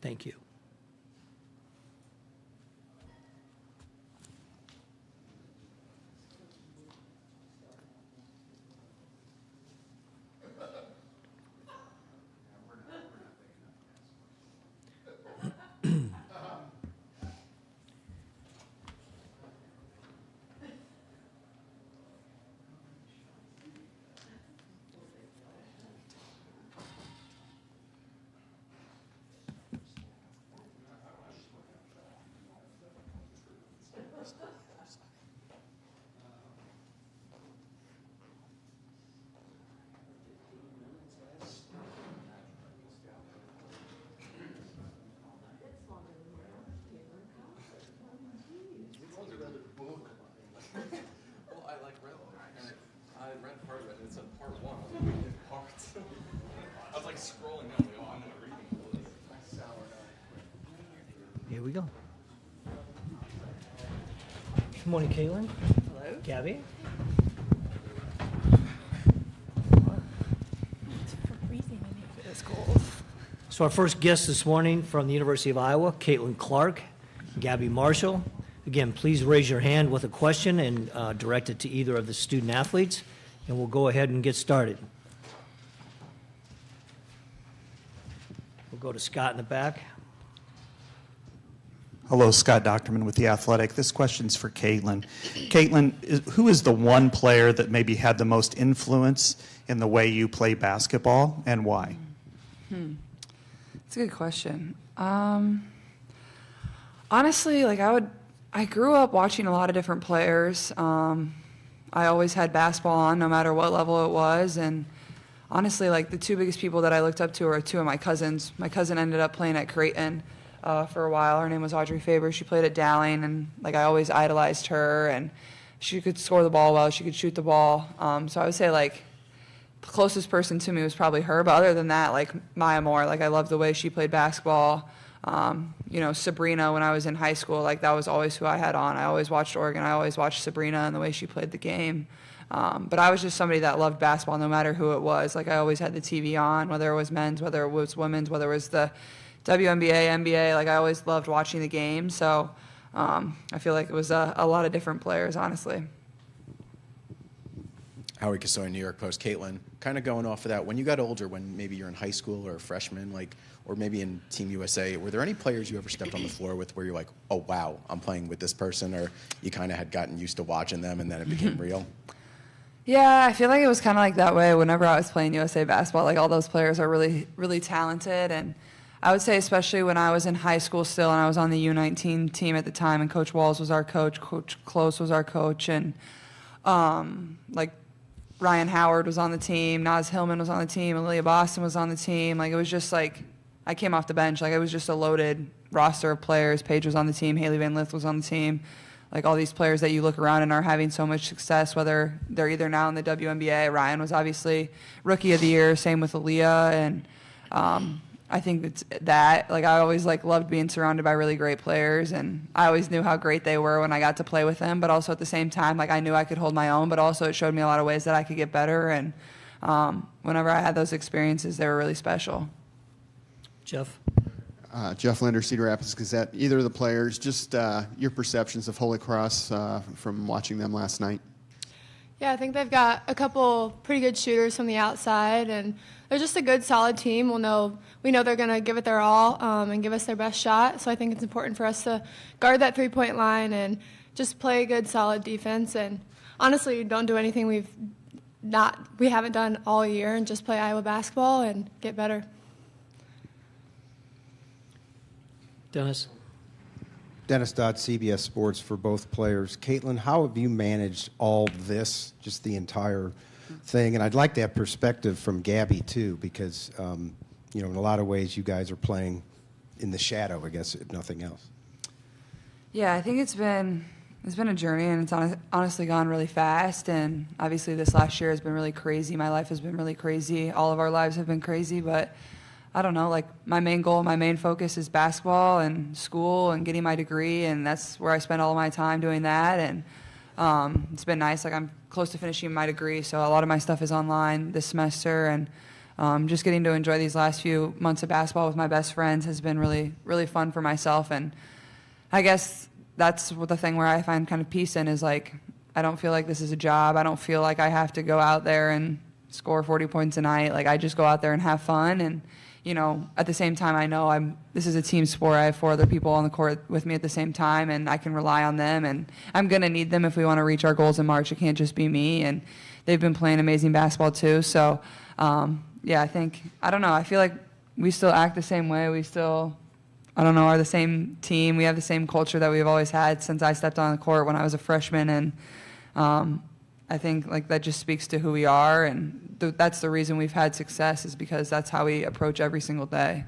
Thank you. Here we go. Good morning, Caitlin. Hello. Gabby. It's cold. So our first guest this morning from the University of Iowa, Caitlin Clark, Gabby Marshall. Again, please raise your hand with a question and direct it to either of the student athletes, and we'll go ahead and get started. We'll go to Scott in the back. Hello, Scott Docterman with The Athletic. This question's for Caitlin. Caitlin, who is the one player that maybe had the most influence in the way you play basketball, and why? That's a good question. Honestly, I grew up watching a lot of different players. I always had basketball on, no matter what level it was, and honestly, the two biggest people that I looked up to are two of my cousins. My cousin ended up playing at Creighton for a while. Her name was Audrey Faber. She played at Dowling, and I always idolized her, and she could score the ball well. She could shoot the ball. So I would say the closest person to me was probably her. But other than that, Maya Moore, I loved the way she played basketball. Sabrina, when I was in high school, that was always who I had on. I always watched Oregon. I always watched Sabrina and the way she played the game. But I was just somebody that loved basketball no matter who it was. I always had the TV on, whether it was men's, whether it was women's, whether it was the WNBA, NBA. I always loved watching the game. So I feel like it was a lot of different players, honestly. Howie Casoy, New York Post. Caitlin, kind of going off of that, when you got older, when maybe you're in high school or a freshman, or maybe in Team USA, were there any players you ever stepped on the floor with where you're like, oh, wow, I'm playing with this person, or you kind of had gotten used to watching them and then it became real? Yeah, I feel like it was kind of that way whenever I was playing USA basketball. All those players are really, really talented. And I would say especially when I was in high school still and I was on the U19 team at the time, and Coach Walls was our coach, Coach Close was our coach, and Ryan Howard was on the team, Naz Hillman was on the team, Aaliyah Boston was on the team. It was just I came off the bench. It was just a loaded roster of players. Paige was on the team, Haley Van Lith was on the team. All these players that you look around and are having so much success, whether they're either now in the WNBA. Ryan was obviously Rookie of the Year, same with Aaliyah, and I think it's that. I always loved being surrounded by really great players, and I always knew how great they were when I got to play with them. But also at the same time, I knew I could hold my own. But also it showed me a lot of ways that I could get better. And whenever I had those experiences, they were really special. Jeff. Jeff Linder, Cedar Rapids Gazette. Either of the players, just your perceptions of Holy Cross from watching them last night. Yeah, I think they've got a couple pretty good shooters from the outside, and they're just a good, solid team. We know they're going to give it their all and give us their best shot. So I think it's important for us to guard that three-point line and just play a good, solid defense. And honestly, don't do anything we haven't done all year, and just play Iowa basketball and get better. Dennis. Dennis Dodd, CBS Sports, for both players. Caitlin, how have you managed all this, just the entire thing? And I'd like to have perspective from Gabby, too, because, in a lot of ways you guys are playing in the shadow, I guess, if nothing else. Yeah, I think it's been a journey, and it's honestly gone really fast. And obviously this last year has been really crazy. My life has been really crazy. All of our lives have been crazy, but I don't know, my main goal, my main focus is basketball and school and getting my degree, and that's where I spend all of my time doing that. And it's been nice. I'm close to finishing my degree, so a lot of my stuff is online this semester, and just getting to enjoy these last few months of basketball with my best friends has been really, really fun for myself. And I guess that's what the thing where I find kind of peace in is like, I don't feel like this is a job. I don't feel like I have to go out there and score 40 points a night. Like, I just go out there and have fun. And, you know, at the same time, I know this is a team sport. I have 4 other people on the court with me at the same time, and I can rely on them. And I'm going to need them if we want to reach our goals in March. It can't just be me. And they've been playing amazing basketball too. So, yeah, I don't know. I feel like we still act the same way. We still, I don't know, are the same team. We have the same culture that we've always had since I stepped on the court when I was a freshman. And I think like that just speaks to who we are, and that's the reason we've had success, is because that's how we approach every single day.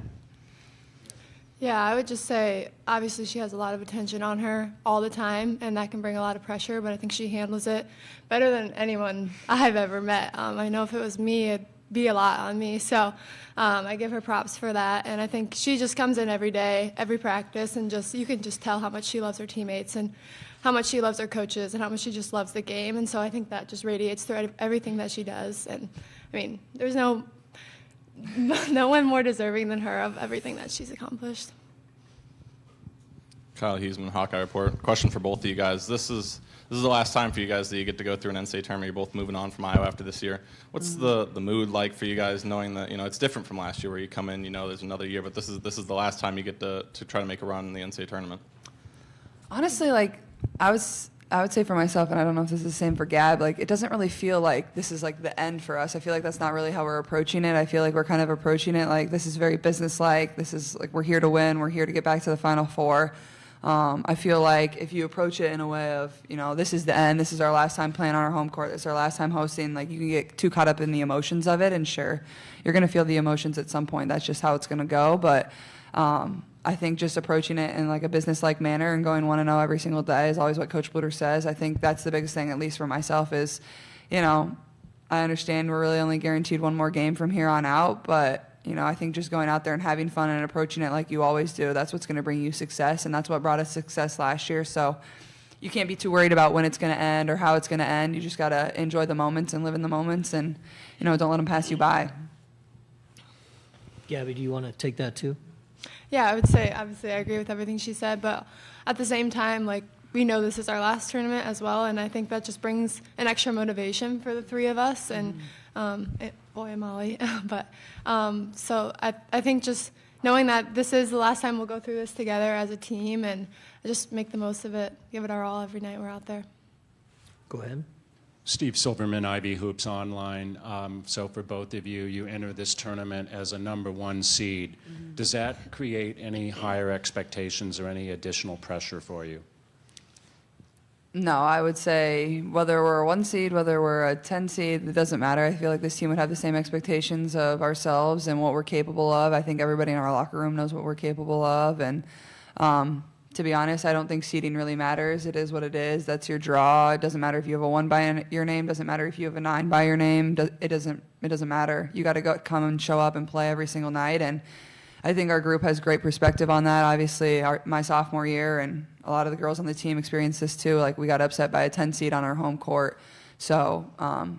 Yeah, I would just say, obviously she has a lot of attention on her all the time, and that can bring a lot of pressure, but I think she handles it better than anyone I've ever met. I know if it was me, it'd be a lot on me, so I give her props for that, and I think she just comes in every day, every practice, and you can just tell how much she loves her teammates and how much she loves her coaches and how much she just loves the game, and so I think that just radiates through everything that she does. And I mean, there's no one more deserving than her of everything that she's accomplished. Kyle Huseman, Hawkeye Report. Question for both of you guys. This is the last time for you guys that you get to go through an NCAA tournament. You're both moving on from Iowa after this year. What's the mood like for you guys, knowing that, you know, it's different from last year where you come in, you know, there's another year, but this is the last time you get to try to make a run in the NCAA tournament? Honestly, like, I would say for myself, and I don't know if this is the same for Gab, like, it doesn't really feel like this is like the end for us. I feel like that's not really how we're approaching it. I feel like we're kind of approaching it like this is very business-like. This is like, we're here to win. We're here to get back to the Final Four. I feel like if you approach it in a way of, you know, this is the end, this is our last time playing on our home court, this is our last time hosting, like, you can get too caught up in the emotions of it, and sure, you're going to feel the emotions at some point. That's just how it's going to go. But I think just approaching it in like a business-like manner and going 1-0 every single day is always what Coach Bluter says. I think that's the biggest thing, at least for myself, is, you know, I understand we're really only guaranteed one more game from here on out, but, you know, I think just going out there and having fun and approaching it like you always do, that's what's going to bring you success, and that's what brought us success last year. So you can't be too worried about when it's going to end or how it's going to end. You just got to enjoy the moments and live in the moments, and, you know, don't let them pass you by. Gabby, do you want to take that too? Yeah, I would say, obviously, I agree with everything she said, but at the same time, like, we know this is our last tournament as well, and I think that just brings an extra motivation for the 3 of us, and boy and Molly. But so I think just knowing that this is the last time we'll go through this together as a team, and just make the most of it, give it our all every night we're out there. Go ahead. Steve Silverman, Ivy Hoops Online. So for both of you, you enter this tournament as a #1 seed. Does that create any higher expectations or any additional pressure for you? No, I would say whether we're a 1 seed, whether we're a 10 seed, it doesn't matter. I feel like this team would have the same expectations of ourselves and what we're capable of. I think everybody in our locker room knows what we're capable of. And to be honest, I don't think seeding really matters. It is what it is. That's your draw. It doesn't matter if you have a 1 by your name. Doesn't matter if you have a 9 by your name. It doesn't matter. You got to come and show up and play every single night. And I think our group has great perspective on that. Obviously, my sophomore year, and a lot of the girls on the team experienced this too. Like, we got upset by a 10 seed on our home court. So,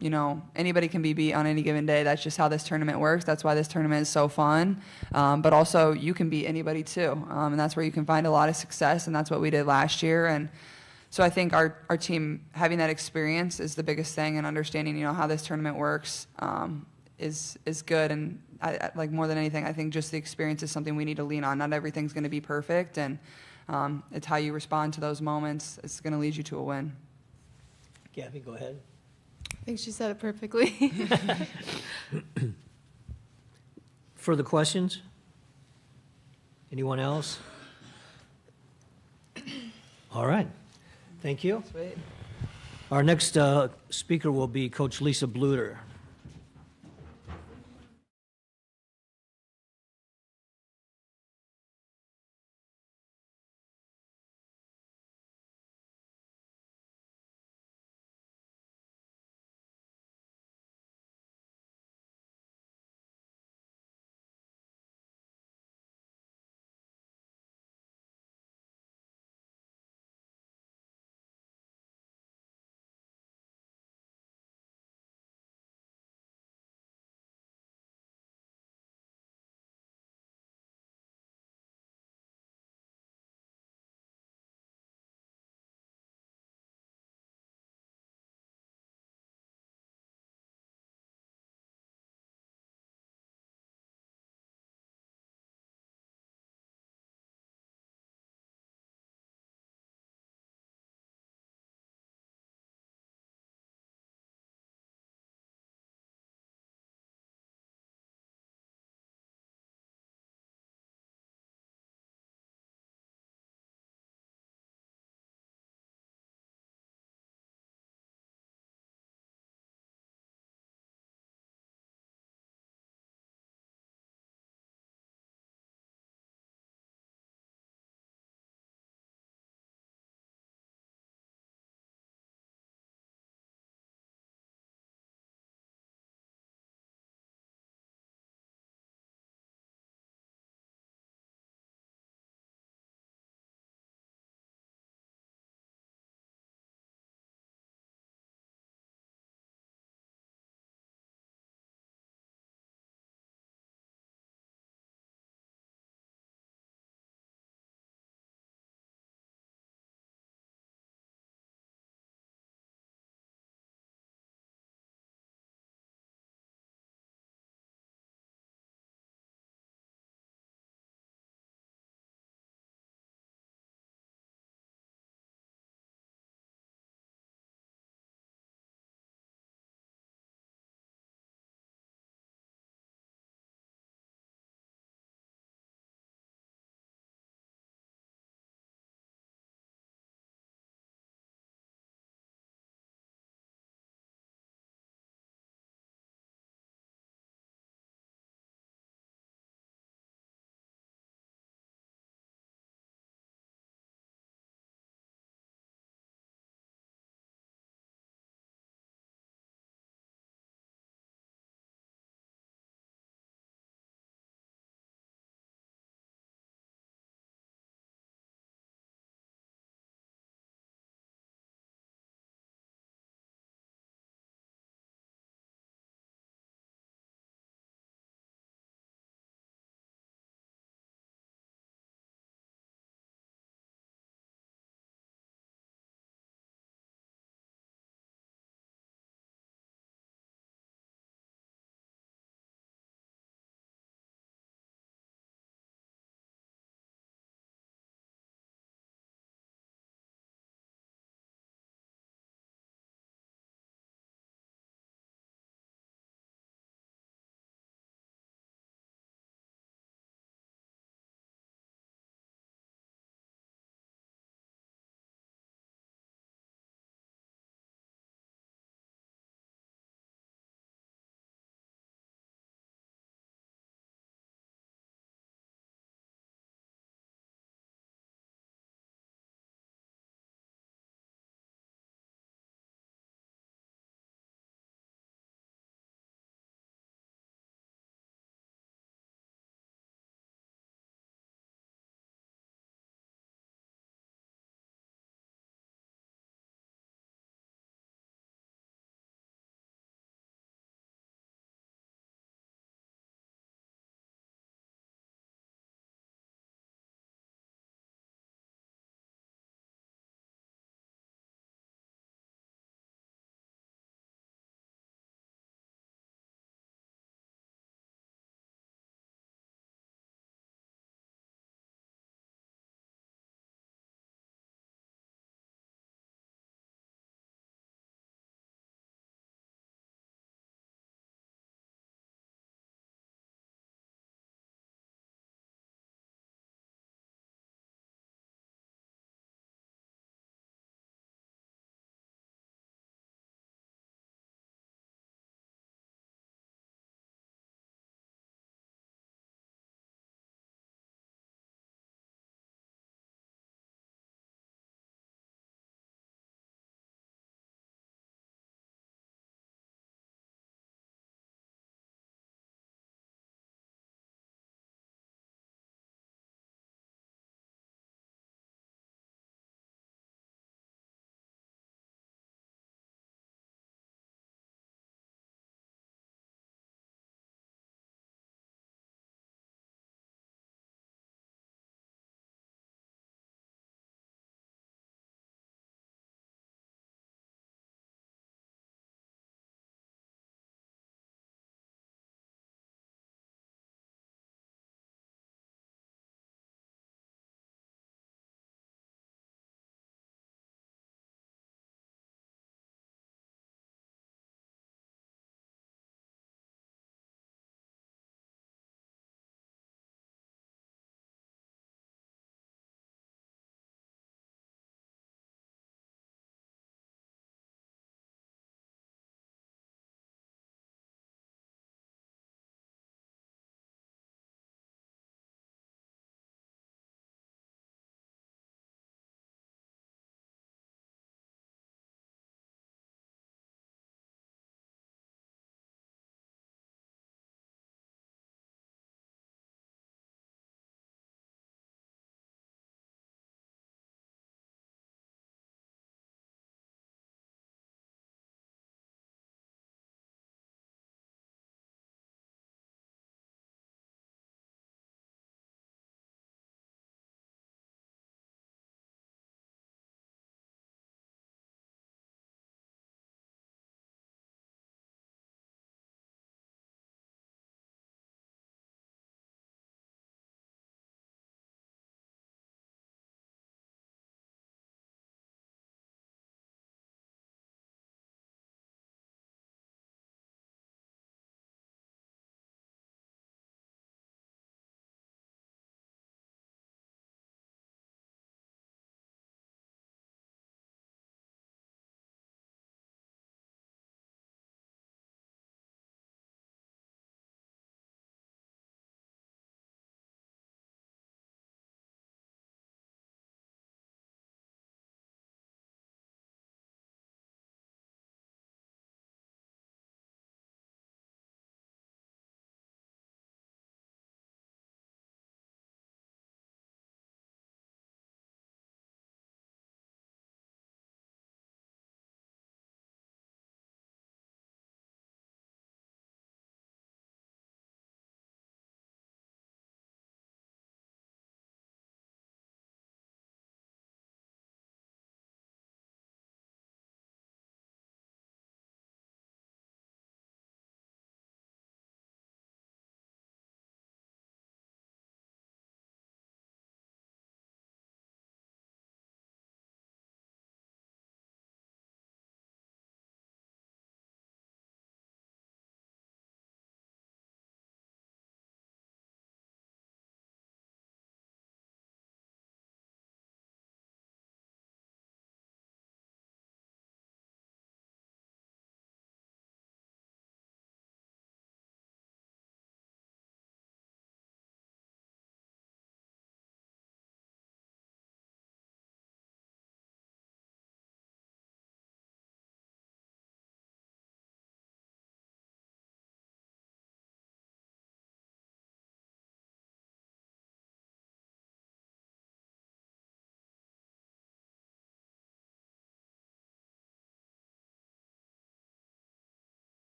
you know, anybody can be beat on any given day. That's just how this tournament works. That's why this tournament is so fun. But also, you can beat anybody too. And that's where you can find a lot of success, and that's what we did last year. And so I think our team having that experience is the biggest thing, and understanding, you know, how this tournament works is good. And I like, more than anything, I think just the experience is something we need to lean on. Not everything's going to be perfect, and it's how you respond to those moments. It's going to lead you to a win. Gabby, go ahead. I think she said it perfectly. Further questions? Anyone else? All right. Thank you. Sweet. Our next speaker will be Coach Lisa Bluter.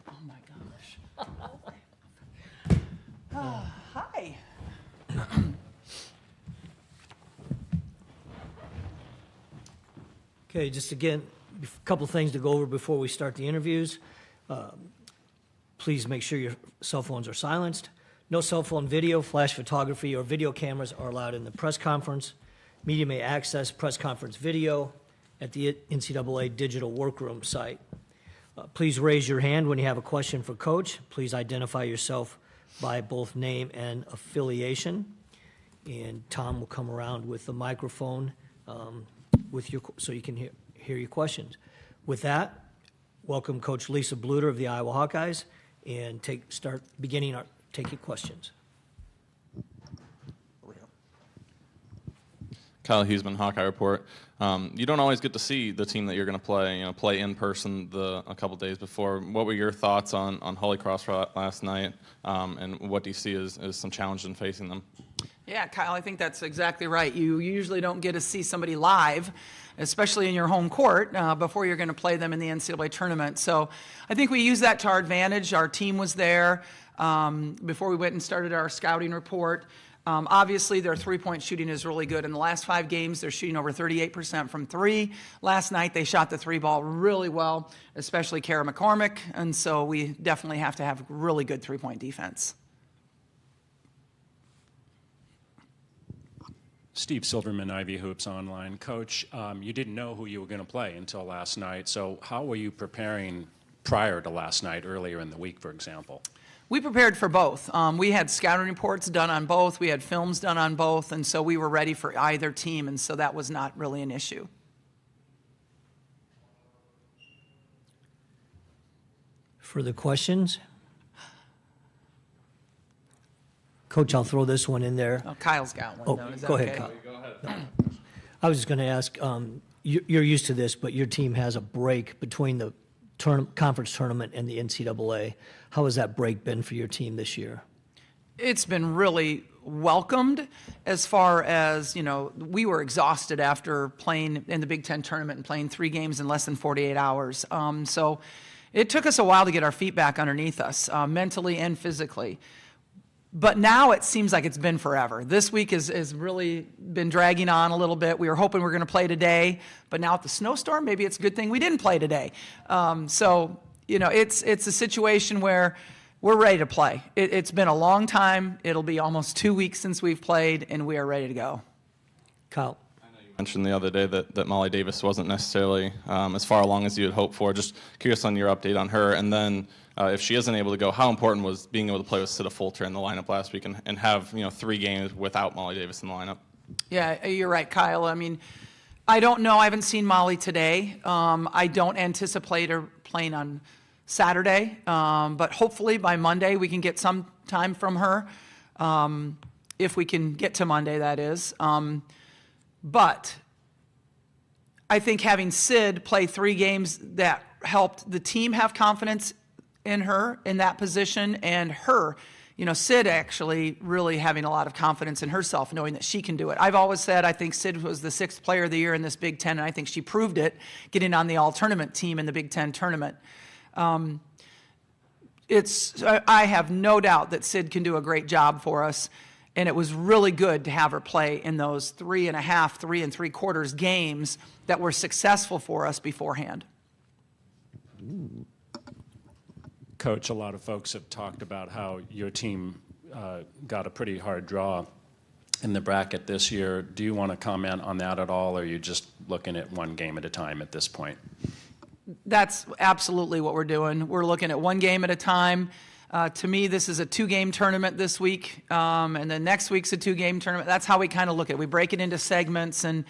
Oh my gosh. Hi. Okay, just again, a couple things to go over before we start the interviews. Please make sure your cell phones are silenced. No cell phone video, flash photography, or video cameras are allowed in the press conference. Media may access press conference video at the NCAA digital workroom site. Please raise your hand when you have a question for Coach. Please identify yourself by both name and affiliation. And Tom will come around with the microphone so you can hear your questions. With that, welcome Coach Lisa Bluter of the Iowa Hawkeyes, and start taking questions. Kyle Huseman, Hawkeye Report. You don't always get to see the team that you're going to play in person a couple days before. What were your thoughts on Holy Cross last night, and what do you see as some challenges in facing them? Yeah, Kyle, I think that's exactly right. You usually don't get to see somebody live, especially in your home court, before you're going to play them in the NCAA tournament. So I think we used that to our advantage. Our team was there before we went and started our scouting report. Obviously, their three-point shooting is really good. In the last 5 games, they're shooting over 38% from three. Last night, they shot the three ball really well, especially Kara McCormick, and so we definitely have to have really good three-point defense. Steve Silverman, Ivy Hoops Online. Coach, you didn't know who you were going to play until last night, so how were you preparing prior to last night, earlier in the week, for example? We prepared for both. We had scouting reports done on both. We had films done on both, and so we were ready for either team, and so that was not really an issue. Further questions? Coach, I'll throw this one in there. Oh, Kyle's got one, though. Is that go okay? ahead, Kyle. No. I was just going to ask, you're used to this, but your team has a break between the conference tournament and the NCAA. How has that break been for your team this year? It's been really welcomed as far as, we were exhausted after playing in the Big Ten tournament and playing 3 games in less than 48 hours. So it took us a while to get our feet back underneath us, mentally and physically. But now it seems like it's been forever. This week has really been dragging on a little bit. We were hoping we were going to play today, but now with the snowstorm, maybe it's a good thing we didn't play today. It's a situation where we're ready to play. It's been a long time. It'll be almost 2 weeks since we've played, and we are ready to go. Kyle. You mentioned the other day that Molly Davis wasn't necessarily as far along as you had hoped for. Just curious on your update on her, and then if she isn't able to go, how important was being able to play with Sida Fulter in the lineup last week and have 3 games without Molly Davis in the lineup? Yeah, you're right, Kyle. I mean, I don't know. I haven't seen Molly today. I don't anticipate her playing on Saturday, but hopefully by Monday we can get some time from her, if we can get to Monday, that is. But I think having Sid play 3 games that helped the team have confidence in her in that position, and her, Sid actually really having a lot of confidence in herself, knowing that she can do it. I've always said I think Sid was the 6th player of the year in this Big Ten, and I think she proved it getting on the all-tournament team in the Big Ten tournament. I have no doubt that Sid can do a great job for us, and it was really good to have her play in those 3.5, 3 3/4 games that were successful for us beforehand. Coach, a lot of folks have talked about how your team got a pretty hard draw in the bracket this year. Do you want to comment on that at all, or are you just looking at one game at a time at this point? That's absolutely what we're doing. We're looking at one game at a time. To me, this is a 2-game tournament this week, and then next week's a 2-game tournament. That's how we kind of look at it. We break it into segments, and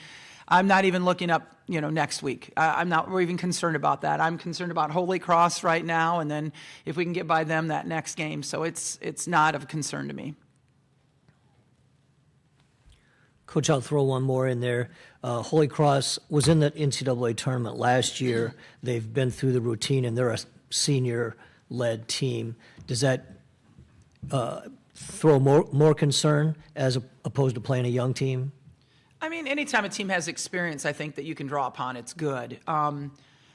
I'm not even looking up, next week. I'm not even concerned about that. I'm concerned about Holy Cross right now, and then if we can get by them that next game. So it's not of concern to me. Coach, I'll throw one more in there. Holy Cross was in the NCAA tournament last year. They've been through the routine, and they're a senior-led team. Does that throw more concern as opposed to playing a young team? I mean, anytime a team has experience, I think that you can draw upon, it's good.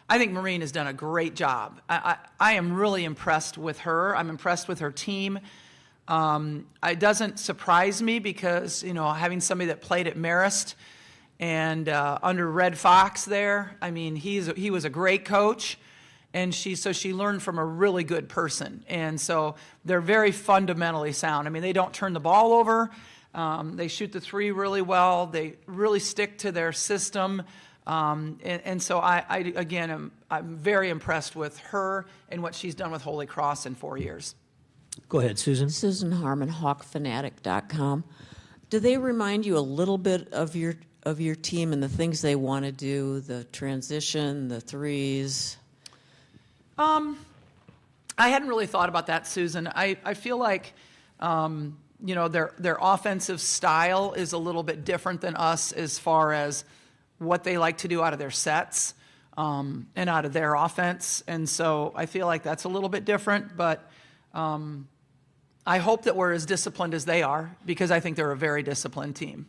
I think Maureen has done a great job. I am really impressed with her. I'm impressed with her team. It doesn't surprise me because, having somebody that played at Marist and under Red Fox there, I mean, he was a great coach, and she learned from a really good person. And so they're very fundamentally sound. I mean, they don't turn the ball over. They shoot the three really well. They really stick to their system. And so I'm very impressed with her and what she's done with Holy Cross in 4 years. Go ahead, Susan. Susan Harmon, HawkFanatic.com. Do they remind you a little bit of your team and the things they want to do, the transition, the threes? I hadn't really thought about that, Susan. I feel like their offensive style is a little bit different than us as far as what they like to do out of their sets and out of their offense. And so I feel like that's a little bit different, but I hope that we're as disciplined as they are, because I think they're a very disciplined team.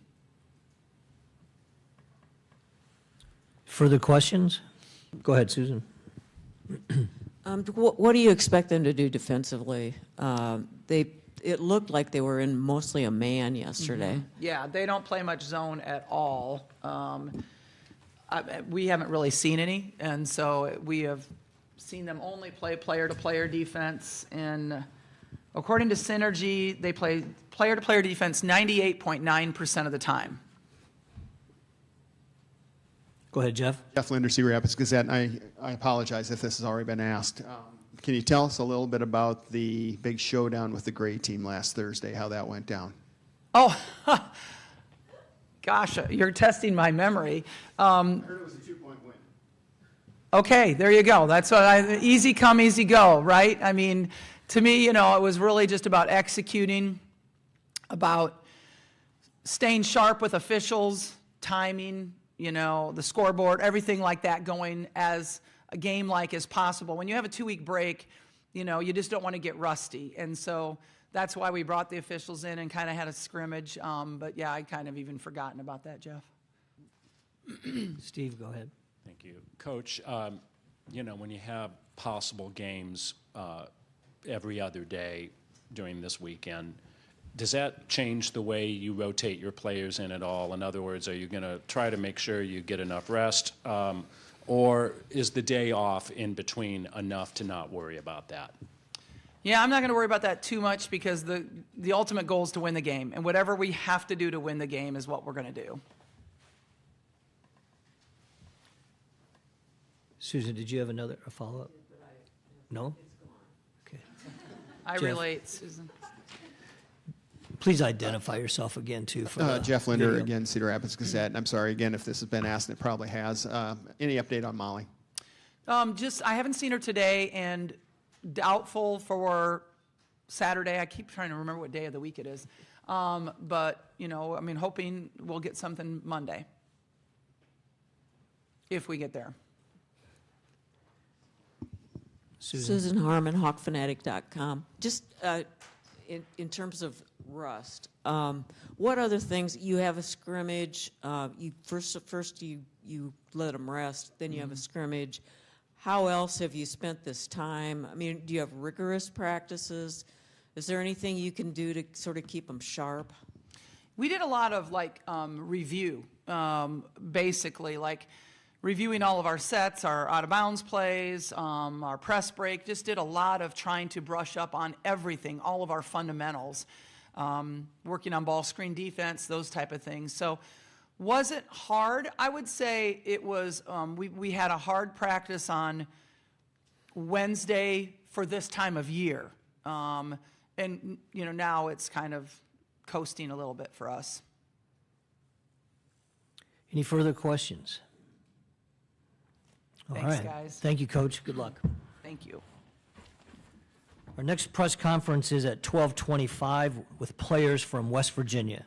Further questions? Go ahead, Susan. What do you expect them to do defensively? It looked like they were in mostly a man yesterday. Yeah, they don't play much zone at all. We haven't really seen any, and so we have seen them only play player-to-player defense. And according to Synergy, they play player-to-player defense 98.9% of the time. Go ahead, Jeff. Jeff Linder, Cedar Rapids Gazette. And I apologize if this has already been asked. Can you tell us a little bit about the big showdown with the Gray team last Thursday, how that went down? Oh, gosh, you're testing my memory. I heard it was a 2-point win. Okay, there you go. That's what easy come, easy go, right? I mean, to me, it was really just about executing, about staying sharp with officials, timing, the scoreboard, everything like that going as a game-like as possible. When you have a 2-week break, you just don't want to get rusty. And so that's why we brought the officials in and kind of had a scrimmage. But, yeah, I'd kind of even forgotten about that, Jeff. Steve, go ahead. Thank you. Coach, when you have possible games every other day during this weekend, does that change the way you rotate your players in at all? In other words, are you going to try to make sure you get enough rest? Or is the day off in between enough to not worry about that? Yeah, I'm not going to worry about that too much, because the ultimate goal is to win the game. And whatever we have to do to win the game is what we're going to do. Susan, did you have a follow-up? No? Okay. I Jeff. relate, Susan. Please identify yourself again, too. For Jeff Linder, video. again, Cedar Rapids Gazette. And I'm sorry, again, if this has been asked, and it probably has. Any update on Molly? I haven't seen her today, and doubtful for Saturday. I keep trying to remember what day of the week it is. But, hoping we'll get something Monday, if we get there. Susan Harmon, HawkFanatic.com. Just in terms of rust, what other things? You have a scrimmage. You first you let them rest. Then you have a scrimmage. How else have you spent this time? I mean, do you have rigorous practices? Is there anything you can do to sort of keep them sharp? We did a lot of review, basically, like reviewing all of our sets, our out-of-bounds plays, our press break. Just did a lot of trying to brush up on everything, all of our fundamentals, working on ball screen defense, those type of things. So was it hard? I would say it was. We had a hard practice on Wednesday for this time of year. And, now it's kind of coasting a little bit for us. Any further questions? All Thanks, right. guys. Thank you, Coach. Good luck. Thank you. Our next press conference is at 12:25 with players from West Virginia.